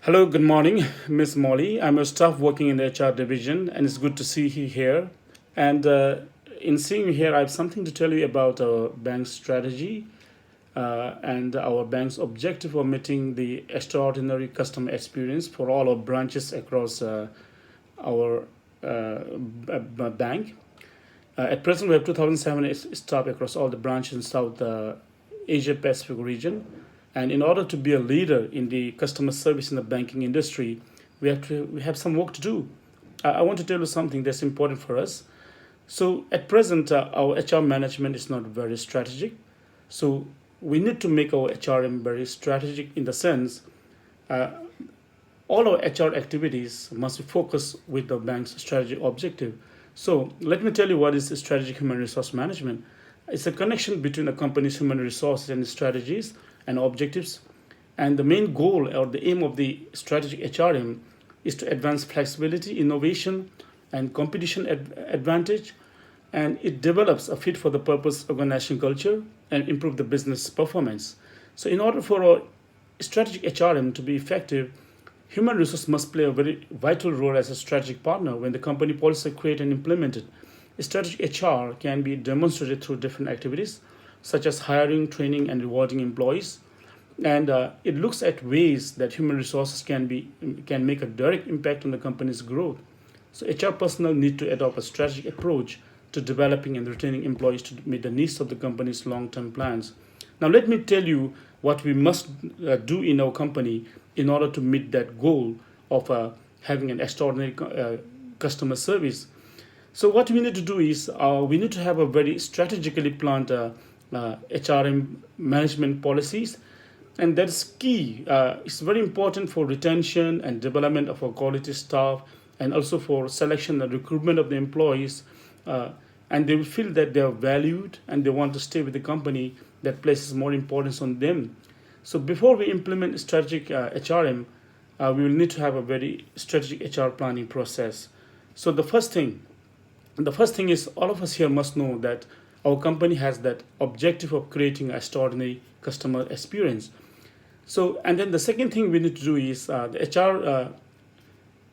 Hello, good morning, Miss Molly. I'm a staff working in the HR division, and it's good to see you here. And in seeing you here, I have something to tell you about our bank's strategy and our bank's objective of meeting the extraordinary customer experience for all our branches across our bank. At present, we have 2007 staff across all the branches in South Asia Pacific region. And in order to be a leader in the customer service in the banking industry, we have some work to do. I want to tell you something that's important for us. So at present, our HR management is not very strategic. So we need to make our HRM very strategic in the sense uh, all our HR activities must be focused with the bank's strategic objective. So let me tell you what is strategic human resource management. It's a connection between a company's human resources and strategies and objectives. And the main goal or the aim of the strategic HRM is to advance flexibility, innovation, and competition advantage. And it develops a fit for the purpose organization culture and improve the business performance. So in order for our strategic HRM to be effective, human resource must play a very vital role as a strategic partner when the company policies are created and implemented. Strategic HR can be demonstrated through different activities such as hiring, training, and rewarding employees. And it looks at ways that human resources can make a direct impact on the company's growth. So HR personnel need to adopt a strategic approach to developing and retaining employees to meet the needs of the company's long-term plans. Now, let me tell you what we must do in our company in order to meet that goal of having an extraordinary customer service. So what we need to do is we need to have a very strategically planned HRM management policies, and that's key. It's very important for retention and development of our quality staff, and also for selection and recruitment of the employees. And they will feel that they are valued and they want to stay with the company that places more importance on them. So before we implement strategic HRM, we will need to have a very strategic HR planning process. So the first thing is all of us here must know that our company has that objective of creating an extraordinary customer experience. So, and then the second thing we need to do is the HR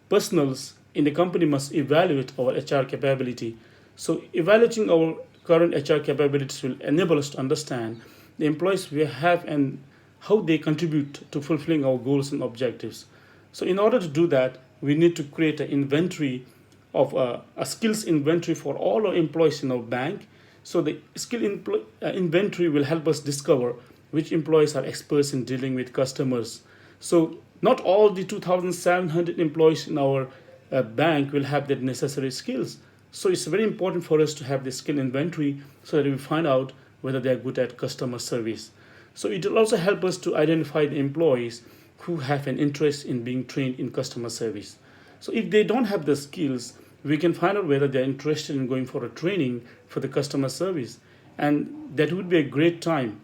personals in the company must evaluate our HR capability. So, evaluating our current HR capabilities will enable us to understand the employees we have and how they contribute to fulfilling our goals and objectives. So, in order to do that, we need to create an inventory of a skills inventory for all our employees in our bank. So the inventory will help us discover which employees are experts in dealing with customers. So not all the 2,700 employees in our bank will have the necessary skills. So it's very important for us to have the skill inventory so that we find out whether they are good at customer service. So it will also help us to identify the employees who have an interest in being trained in customer service. So if they don't have the skills, we can find out whether they're interested in going for a training for the customer service. And that would be a great time.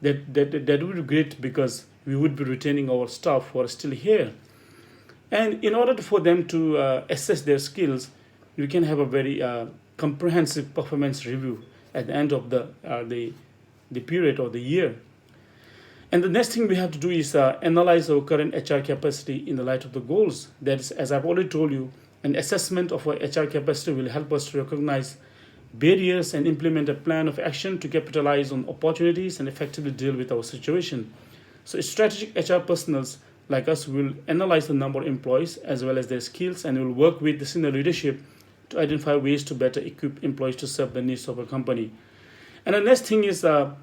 That would be great because we would be retaining our staff who are still here. And in order for them to assess their skills, we can have a very comprehensive performance review at the end of the period or the year. And the next thing we have to do is analyze our current HR capacity in the light of the goals. That is, as I've already told you, an assessment of our HR capacity will help us to recognize barriers and implement a plan of action to capitalize on opportunities and effectively deal with our situation. So, strategic HR personals like us will analyze the number of employees as well as their skills and will work with the senior leadership to identify ways to better equip employees to serve the needs of a company. And the next thing is to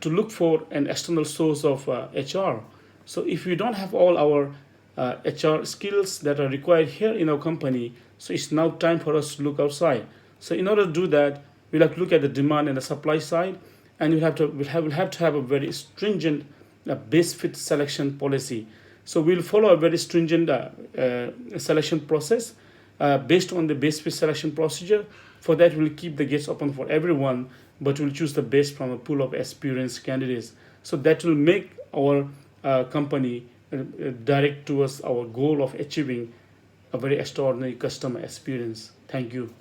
look for an external source of HR. So if we don't have all our HR skills that are required here in our company, so it's now time for us to look outside. So in order to do that, we'll have to look at the demand and the supply side, and we'll have to have a very stringent base fit selection policy. So we'll follow a very stringent selection process based on the base fit selection procedure. For that, we'll keep the gates open for everyone, but we'll choose the best from a pool of experienced candidates. So that will make our company direct towards our goal of achieving a very extraordinary customer experience. Thank you.